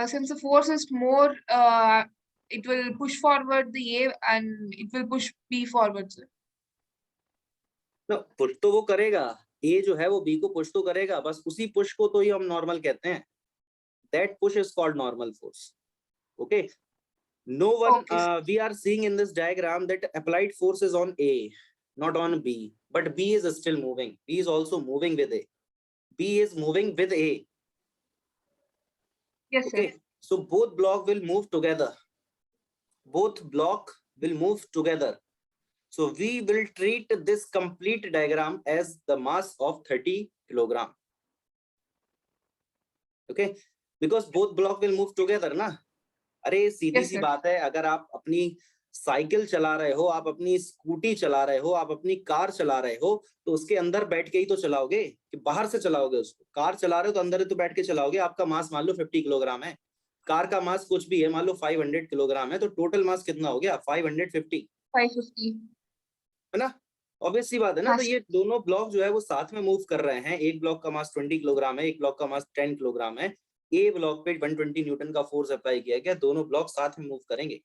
Since the force is more, it will push forward the A and it will push B forward, sir. तो पुश तो वो करेगा, ए जो है वो बी को पुश तो करेगा, बस उसी पुश को तो ही हम नॉर्मल कहते हैं. That push is called normal force. Okay. No one, we are seeing in this diagram that applied force is on A, not on B, but B is still moving. B is also moving with A. B is moving with A. Yes, okay, sir. So both block will move together. Both block will move together. So we will treat this complete diagram as the mass of 30 kilogram. Okay, because both block will move together, ना. अरे सीधी सी बात है, अगर आप अपनी cycle चला रहे हो, आप अपनी स्कूटी चला रहे हो, आप अपनी कार चला रहे हो, तो उसके अंदर बैठ के ही तो चलाओगे कि बाहर से चलाओगे उसको? कार चला रहे हो तो अंदर ही तो बैठ के चलाओगे. आपका मास मान लो 50 किलोग्राम है, कार का मास कुछ भी है, मान लो 500 किलोग्राम है, तो टोटल मास कितना हो गया? 550 है ना. ऑब्वियस सी बात है ना. तो ये दोनों ब्लॉक जो है वो साथ में मूव कर रहे हैं. एक ब्लॉक का मास 20 किलोग्राम है, एक ब्लॉक का मास 10 किलोग्राम है. ए ब्लॉक पे 120 न्यूटन का फोर्स अप्लाई किया गया, दोनों ब्लॉक साथ में मूव करेंगे.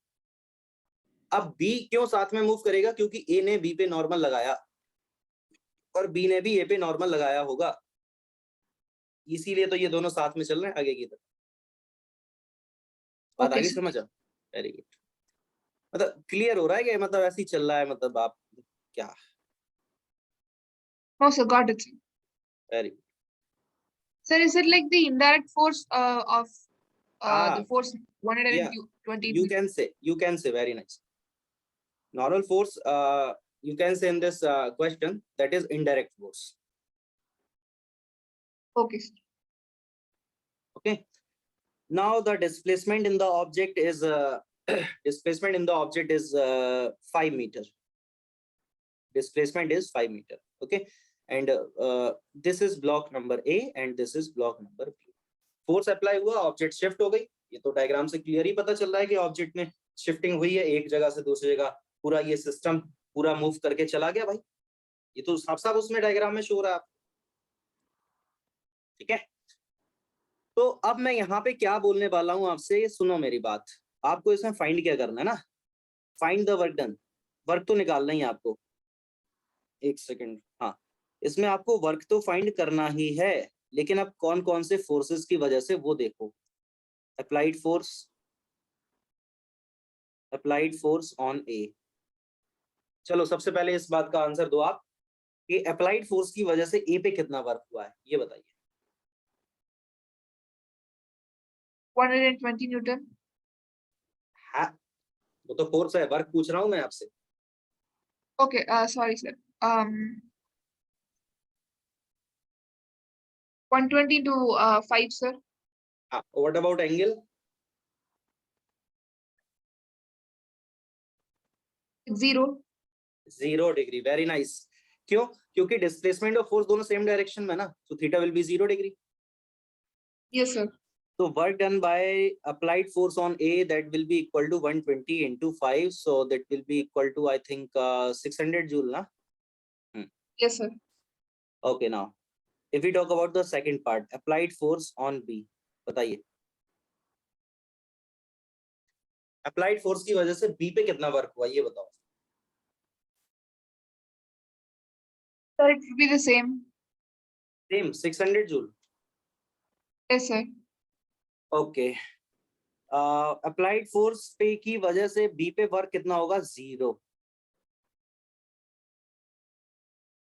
अब बी क्यों साथ में मूव करेगा? क्योंकि ए ने बी पे नॉर्मल लगाया और बी ने भी ए पे नॉर्मल लगाया होगा, इसीलिए तो ये दोनों साथ में चल रहे हैं आगे की तरफ. बात आगे समझ आ? Very good. मतलब क्लियर हो रहा है कि मतलब ऐसे ही चल रहा है, मतलब आप क्या? No, sir, got it. Very good. Sir, is it like the indirect force of the force 120? Yeah, you can say very nice. Normal force, you can say in this question, that is indirect force. Okay, sir. Okay. Now the displacement in the object is 5 meter. Displacement is 5 meter. Okay. And this is block number A and this is block number B. Force apply हुआ, object shift हो गई. ये तो diagram से clear ही पता चल रहा है कि ऑब्जेक्ट में शिफ्टिंग हुई है, एक जगह से दूसरी जगह पूरा ये सिस्टम पूरा मूव करके चला गया भाई. ये तो साफ साफ उसमें डायग्राम में शो हो रहा है. ठीक है. तो अब मैं यहाँ पे क्या बोलने वाला हूँ आपसे, सुनो मेरी बात. आपको इसमें फाइंड क्या करना है ना, find the work done. Work तो निकालना ही आपको. एक सेकंड. हाँ, इसमें आपको वर्क तो फाइंड करना ही है, लेकिन अब कौन कौन से फोर्सेस की वजह से वो देखो. अप्लाइड फोर्स ऑन ए. चलो सबसे पहले इस बात का आंसर दो आप कि अप्लाइड फोर्स की वजह से ए पे कितना वर्क हुआ है, ये बताइए. 120 न्यूटन. हाँ, वो तो फोर्स है, वर्क पूछ रहा हूं मैं आपसे. Okay, sorry, sir. 120 to 5, sir. What about angle? 0. 0 degree, very nice. क्यों? क्योंकि डिस्प्लेसमेंट और फोर्स दोनों सेम डायरेक्शन में ना, तो theta will be 0 degree. Yes, sir. So work done by applied force on A, that will be equal to 120 into 5, so that will be equal to I think 600 joule na. Yes, sir. Okay, now if we talk about the second part, applied force on B, बताइए applied force की वजह से B पे कितना work हुआ, ये बताओ। Sir, it will be the same. Same 600 joule. Yes, sir. Okay, applied force पे की वजह से बी पे वर्क कितना होगा, 0।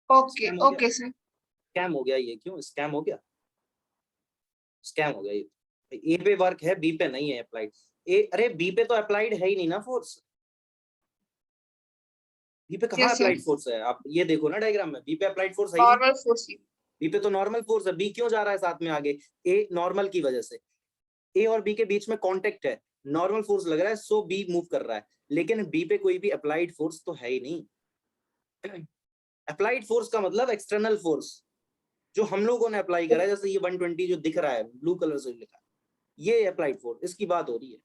Okay, okay, sir. स्कैम हो गया ये, क्यों स्कैम हो गया? स्कैम हो गया ये। ए पे वर्क है, बी पे नहीं है अप्लाइड। ए अरे बी पे तो अप्लाइड है ही नहीं ना फोर्स, बी पे कहाँ Yes, sir. अप्लाइड फोर्स है? आप ये देखो ना डायग्राम में, बी पे अप्लाइड फोर्स है ही नहीं। Normal force. बी पे तो नॉर्मल फोर्स है, बी क्यों जा रहा है साथ में आगे? ए नॉर्मल की वजह से, ए और बी के बीच में कांटेक्ट है, नॉर्मल फोर्स लग रहा है, सो बी मूव कर रहा है, लेकिन बी पे कोई भी अप्लाइड फोर्स तो है ही नहीं। अप्लाइड फोर्स का मतलब एक्सटर्नल फोर्स जो हम लोगों ने अप्लाई करा है, जैसे ये 120 जो दिख रहा है ब्लू कलर से लिखा है, ये अप्लाइड फोर्स, इसकी बात हो रही है।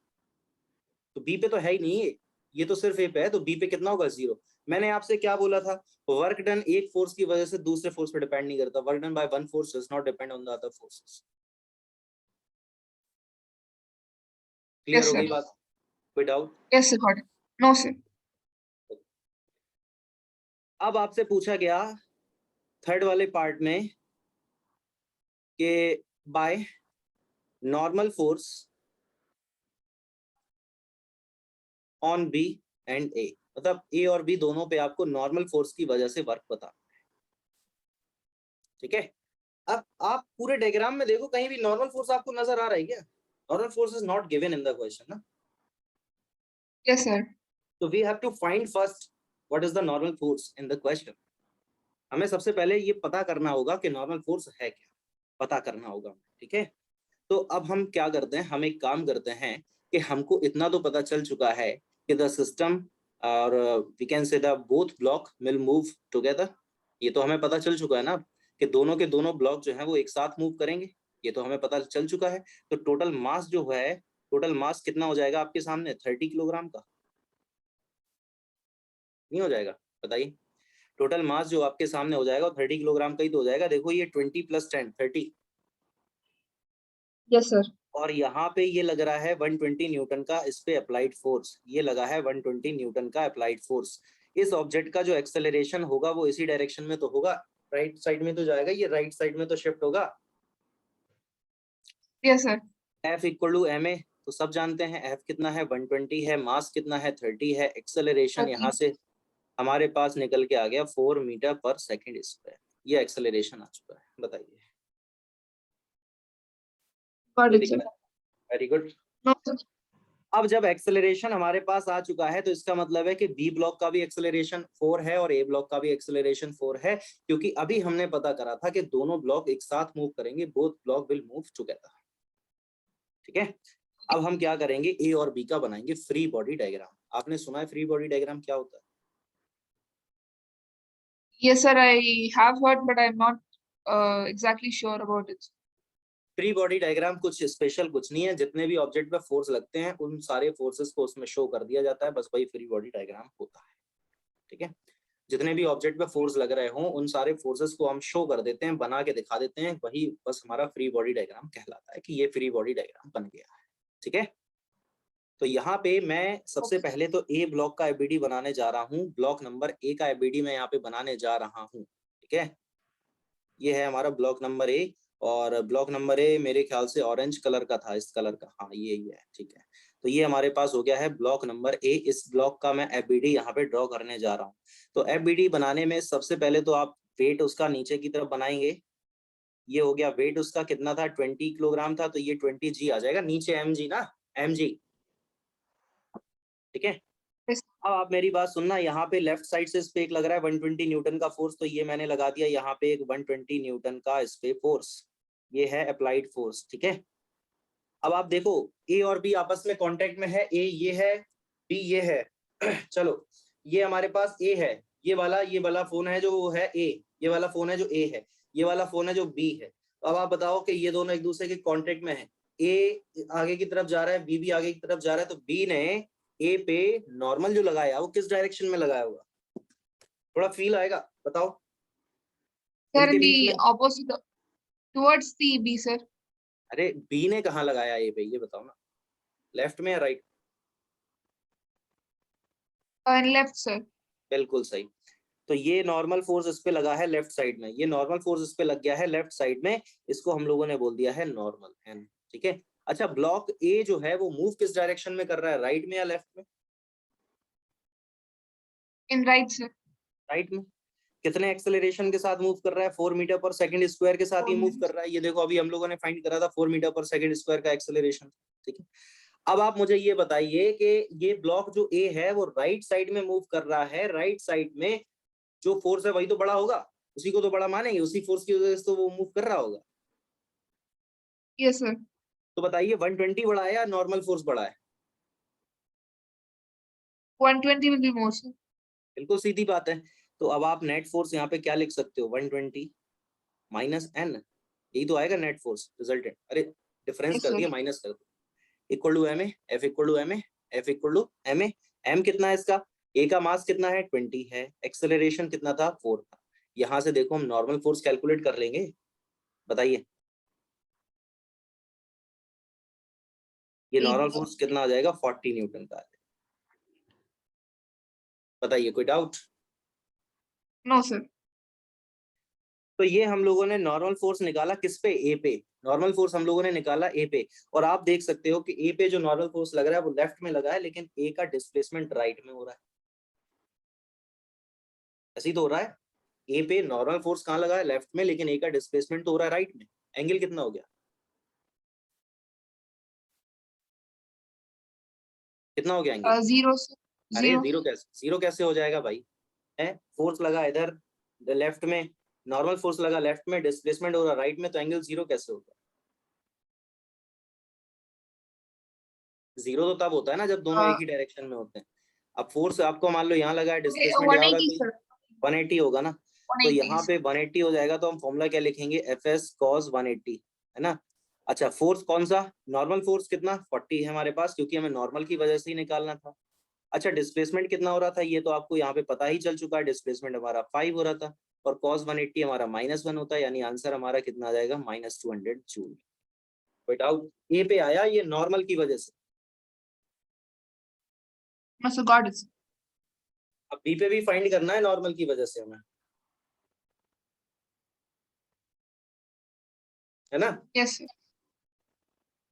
तो बी पे तो है ही नहीं ये तो सिर्फ ए पे है, तो बी पे कितना होगा, 0। मैंने आपसे क्या बोला था, वर्क डन एक फोर्स की वजह से दूसरे फोर्स पे डिपेंड नहीं करता, work done by one force does not depend on the other forces. Clear हो गई बात? कोई doubt? Yes, sir. Got it. No, sir. अब आपसे पूछा गया थर्ड वाले पार्ट में कि by normal force on B and A, मतलब ए और बी दोनों पे आपको नॉर्मल फोर्स की वजह से वर्क बता, ठीक है। अब आप पूरे डायग्राम में देखो, कहीं भी नॉर्मल फोर्स आपको नजर आ रहा है क्या? Normal force is not given in the question ना। Yes, sir. तो we have to find first what is the normal force in the question. हमें सबसे पहले ये पता करना होगा कि नॉर्मल फोर्स है क्या, पता करना होगा, ठीक है। तो अब हम क्या करते हैं, हम एक काम करते हैं कि हमको इतना तो पता चल चुका है कि द सिस्टम और we can say the both block will move together. ये तो हमें पता चल चुका है ना कि दोनों के दोनों ब्लॉक जो हैं वो एक साथ मूव करेंगे, ये तो हमें पता चल चुका है। तो टोटल मास जो है, टोटल मास कितना हो जाएगा आपके सामने, 30 किलोग्राम का, नहीं हो जाएगा? बताइए, टोटल मास जो आपके सामने हो जाएगा 30 किलोग्राम का ही तो हो जाएगा। देखो ये 20 + 10 30, Yes, sir. और यहाँ पे ये लग रहा है 120 न्यूटन का इस पे अप्लाइड फोर्स, ये लगा है 120 न्यूटन का अप्लाइड फोर्स। इस ऑब्जेक्ट का जो एक्सेलरेशन होगा वो इसी डायरेक्शन में तो होगा, राइट साइड में तो जाएगा, ये राइट साइड में तो शिफ्ट होगा। Yes, sir. F = ma, तो सब जानते हैं F कितना है, 120 है, मास कितना है, 30 है, एक्सेलरेशन यहाँ से हमारे पास निकल के आ गया 4 मीटर पर सेकेंड इस पे, ये एक्सेलरेशन आ चुका है। बताइए, Got it, sir. Very good. No, sir. अब जब एक्सेलरेशन हमारे पास आ चुका है तो इसका मतलब है कि बी ब्लॉक का भी एक्सेलरेशन 4 है और ए ब्लॉक का भी एक्सेलरेशन 4 है, क्योंकि अभी हमने पता करा था कि दोनों ब्लॉक एक साथ मूव करेंगे, both block will move together, ठीक है। अब हम क्या करेंगे, ए और बी का बनाएंगे फ्री बॉडी डायग्राम। आपने सुना है फ्री बॉडी डायग्राम क्या होता है? Yes, sir. I have heard, but I'm not exactly sure about it. Free body diagram कुछ स्पेशल कुछ नहीं है, जितने भी ऑब्जेक्ट पे फोर्स लगते हैं उन सारे फोर्सेस को उसमें शो कर दिया जाता है, बस वही फ्री बॉडी डायग्राम होता है, ठीक है। जितने भी ऑब्जेक्ट पे फोर्स लग रहे हों उन सारे फोर्सेस को हम शो कर देते हैं, बना के दिखा देते हैं, वही बस हमारा फ्री बॉडी डायग्राम कहलाता है कि ये फ्री बॉडी डायग्राम बन गया है, ठीक है। तो यहाँ पे मैं सबसे पहले तो ए ब्लॉक का एबीडी बनाने जा रहा हूँ, ब्लॉक नंबर ए का एबीडी मैं यहाँ पे बनाने जा रहा हूँ, ठीक है। ये है हमारा ब्लॉक नंबर ए, और ब्लॉक नंबर ए मेरे ख्याल से ऑरेंज कलर का था, इस कलर का, हाँ ये ही है, ठीक है। तो ये हमारे पास हो गया है ब्लॉक नंबर ए। इस ब्लॉक का मैं एफबीडी यहाँ पे ड्रॉ करने जा रहा हूँ। तो एफबीडी बनाने में सबसे पहले तो आप वेट उसका नीचे की तरफ बनाएंगे। ये हो गया वेट उसका, कितना था, 20 किलोग्राम था, तो ये 20 जी आ जाएगा, नीचे एम जी ना, एम जी, ठीक है। Yes. अब आप मेरी बात सुनना, यहाँ पे लेफ्ट साइड से इस पे एक लग रहा है 120 न्यूटन का फोर्स, तो ये मैंने लगा दिया यहाँ पे एक 120 न्यूटन का इस पे फोर्स, ये है अप्लाइड फोर्स, ठीक है। अब आप देखो ए और बी आपस में कांटेक्ट में है, ए ये है, बी ये है। चलो ये हमारे पास ए है, ये वाला फोन है जो वो है ए, ये वाला फोन है जो ए है, ये वाला फोन है जो बी है। तो अब आप बताओ कि ये दोनों एक दूसरे के कांटेक्ट में है, ए आगे की तरफ जा रहा है, बी भी आगे की तरफ जा रहा है, तो बी ने ए पे नॉर्मल जो लगाया वो किस डायरेक्शन में लगाया होगा? थोड़ा फील आएगा, बताओ। Sir, इनके in बीच the में, opposite, towards the B, sir. अरे बी ने कहाँ लगाया ए पे, ये बताओ ना, लेफ्ट में या राइट? And left, sir. बिल्कुल सही। तो ये नॉर्मल फोर्स इस पे लगा है लेफ्ट साइड में, ये नॉर्मल फोर्स इस पे लग गया है लेफ्ट साइड में, इसको हम लोगों ने बोल दिया है नॉर्मल एन। ठीक है। अच्छा, ब्लॉक ए जो है वो मूव किस डायरेक्शन में कर रहा है, राइट में या लेफ्ट में? In right, sir. राइट में। कितने एक्सेलरेशन के साथ मूव कर रहा है? 4 मीटर पर सेकंड स्क्वायर के साथ ही मूव कर रहा है। ये देखो अभी हम लोगों ने फाइंड करा था 4 मीटर पर सेकंड स्क्वायर का एक्सेलरेशन। ठीक है। अब आप मुझे ये बताइए कि ये ब्लॉक जो ए है वो राइट साइड में मूव कर रहा है, राइट साइड में जो फोर्स है वही तो बड़ा होगा, उसी को तो बड़ा मानेंगे, उसी फोर्स की वजह से तो वो मूव कर रहा होगा। Yes, sir. तो बताइए 120 बड़ा है या नॉर्मल फोर्स बड़ा है? 120 will be more, sir. बिल्कुल सीधी बात है। तो अब आप नेट फोर्स यहाँ पे क्या लिख सकते हो, 120 माइनस एन, यही तो आएगा नेट फोर्स रिजल्टेंट। अरे डिफरेंस Yes, कर sir. दिया, माइनस कर दो, equal to M A, F equal to M A, F equal to M A. M कितना है इसका, ए का मास कितना है 20 है, एक्सेलरेशन कितना था 4 था। यहाँ से देखो हम नॉर्मल फोर्स कैलकुलेट कर लेंगे, बताइए ये नॉर्मल फोर्स कितना आ जाएगा, 40 न्यूटन का आ जाएगा। बताइए कोई डाउट? No, sir. तो ये हम लोगों ने नॉर्मल फोर्स निकाला किस पे, ए पे। नॉर्मल फोर्स हम लोगों ने निकाला ए पे, और आप देख सकते हो कि ए पे जो नॉर्मल फोर्स लग रहा है वो लेफ्ट में लगा है, लेकिन ए का डिस्प्लेसमेंट राइट में हो रहा है। ऐसे ही तो हो रहा है, ए पे नॉर्मल फोर्स कहाँ लगा है, लेफ्ट में, लेकिन ए का डिस्प्लेसमेंट तो हो रहा है राइट में। एंगल कितना हो गया, कितना हो गया एंगल? 0, sir. अरे 0. जीरो कैसे हो जाएगा भाई? है फोर्स लगा इधर लेफ्ट में, नॉर्मल फोर्स लगा लेफ्ट में, डिस्प्लेसमेंट हो रहा राइट में, तो एंगल जीरो कैसे होगा? जीरो तो तब होता है ना जब दोनों एक ही डायरेक्शन में होते हैं। अब फोर्स आपको मान लो यहाँ लगा है, Okay, डिस्प्लेसमेंट यहाँ हो रहा है, 180, तो sir. 180 होगा ना। तो 180, यहाँ sir. पे 180 हो जाएगा, तो हम फॉर्मूला क्या लिखेंगे, एफ एस कॉस 180, है ना। अच्छा, फोर्स कौन सा, नॉर्मल फोर्स कितना 40 है हमारे पास, क्योंकि हमें नॉर्मल की वजह से ही निकालना था। अच्छा, डिस्प्लेसमेंट कितना हो रहा था, ये तो आपको यहाँ पे पता ही चल चुका है, डिस्प्लेसमेंट हमारा 5 हो रहा था, और कॉस 180 हमारा -1 होता है, यानी आंसर हमारा कितना आ जाएगा, -200 जूल। कोई डाउट? ए पे आया ये नॉर्मल की वजह से। No, sir. Got it, sir. अब बी पे भी फाइंड करना है नॉर्मल की वजह से हमें, है ना। Yes, sir.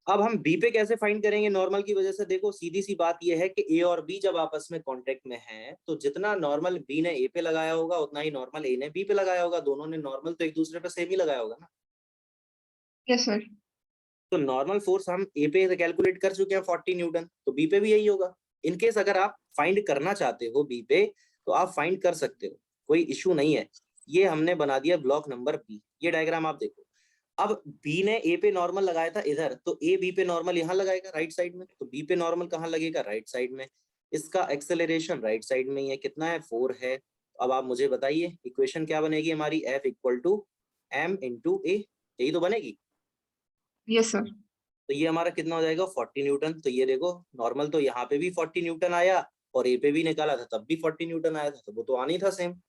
अब हम बी पे कैसे फाइंड करेंगे नॉर्मल की वजह से? देखो सीधी सी बात ये है कि ए और बी जब आपस में कांटेक्ट में हैं, तो जितना नॉर्मल बी ने ए पे लगाया होगा उतना ही नॉर्मल ए ने बी पे लगाया होगा, दोनों ने नॉर्मल तो एक दूसरे पे सेम ही लगाया होगा ना। Yes, sir. तो नॉर्मल फोर्स हम ए पे कैलकुलेट कर चुके हैं 40 न्यूटन, तो बी पे भी यही होगा। इनकेस अगर आप फाइंड करना चाहते हो बी पे, तो आप फाइंड कर सकते हो, कोई इशू नहीं है। ये हमने बना दिया ब्लॉक नंबर बी, ये डायग्राम आप देखो। अब बी ने ए पे नॉर्मल लगाया था इधर, तो ए बी पे नॉर्मल यहाँ लगाएगा राइट साइड में, तो बी पे नॉर्मल कहाँ लगेगा, राइट साइड में। इसका एक्सेलरेशन राइट साइड में ही है, कितना है 4 है। अब आप मुझे बताइए इक्वेशन क्या बनेगी हमारी, F equal to M into A, यही तो बनेगी। Yes, sir. तो ये हमारा कितना हो जाएगा 40 न्यूटन। तो ये देखो नॉर्मल तो यहाँ पे भी 40 न्यूटन आया, और ए पे भी निकाला था तब भी 40 न्यूटन आया था, तो वो तो आना ही था सेम।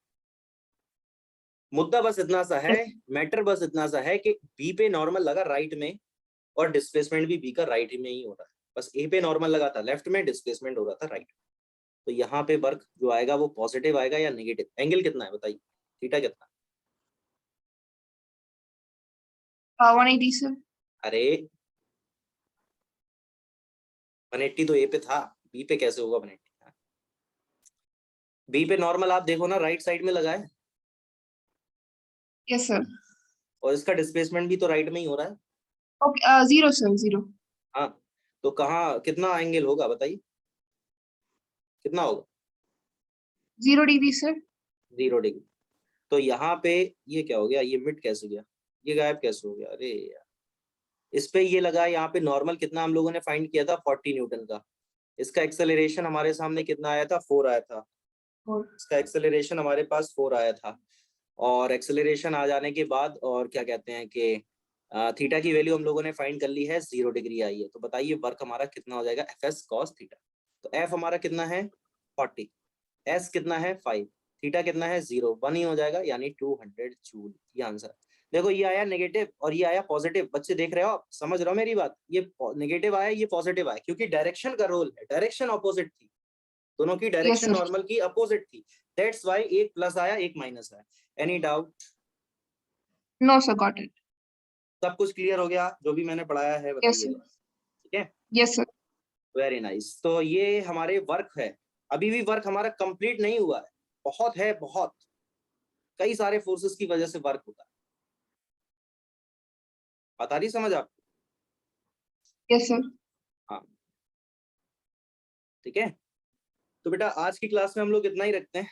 मुद्दा बस इतना सा है, मैटर बस इतना सा है कि बी पे नॉर्मल लगा राइट में, और डिस्प्लेसमेंट भी बी का राइट में ही हो रहा है। बस ए पे नॉर्मल लगा था लेफ्ट में, डिस्प्लेसमेंट हो रहा था राइट। तो यहाँ पे वर्क जो आएगा वो पॉजिटिव आएगा या नेगेटिव? एंगल कितना है बताइए, थीटा कितना? 180, sir. अरे 180 तो ए पे था, बी पे कैसे होगा 180? बी पे नॉर्मल आप देखो ना राइट साइड में लगा है, Yes, sir. और इसका डिस्प्लेसमेंट भी तो राइट में ही हो रहा है। Okay, 0, sir. 0. हाँ, तो कहाँ कितना एंगल होगा बताइए, कितना होगा? 0 dB, sir. 0 डिग्री। तो यहाँ पे ये क्या हो गया, ये मिट कैसे गया, ये गायब कैसे हो गया? अरे यार, इस पे ये लगा है, यहाँ पे नॉर्मल कितना हम लोगों ने फाइंड किया था 40 न्यूटन का, इसका एक्सेलरेशन हमारे सामने कितना आया था 4 आया था, 4. इसका एक्सेलरेशन हमारे पास 4 आया था, और एक्सेलरेशन आ जाने के बाद और क्या कहते हैं कि थीटा की वैल्यू हम लोगों ने फाइंड कर ली है, 0 डिग्री आई है। तो बताइए वर्क हमारा कितना हो जाएगा, एफ एस कॉस थीटा। तो एफ हमारा कितना है 40, एस कितना है 5, थीटा कितना है 0, 1 ही हो जाएगा, यानी 200 जूल। ये आंसर। देखो ये आया नेगेटिव और ये आया पॉजिटिव। बच्चे देख रहे हो आप, समझ रहे हो मेरी बात? ये नेगेटिव आया, ये पॉजिटिव आया, क्योंकि डायरेक्शन का रोल है, डायरेक्शन ऑपोजिट थी, दोनों की Yes, डायरेक्शन sir. नॉर्मल की अपोजिट थी। दैट्स व्हाई एक प्लस आया एक माइनस आया। Any doubt? No, sir. Got it. सब कुछ क्लियर हो गया जो भी मैंने पढ़ाया है, Yes, बताइए। sir. ठीक है, Yes, sir. Very nice. तो ये हमारे वर्क है, अभी भी वर्क हमारा कंप्लीट नहीं हुआ है, बहुत है, बहुत कई सारे फोर्सेस की वजह से वर्क होता है। बता रही समझ आपको? Yes, sir. हाँ, ठीक है। तो बेटा आज की क्लास में हम लोग इतना ही रखते हैं।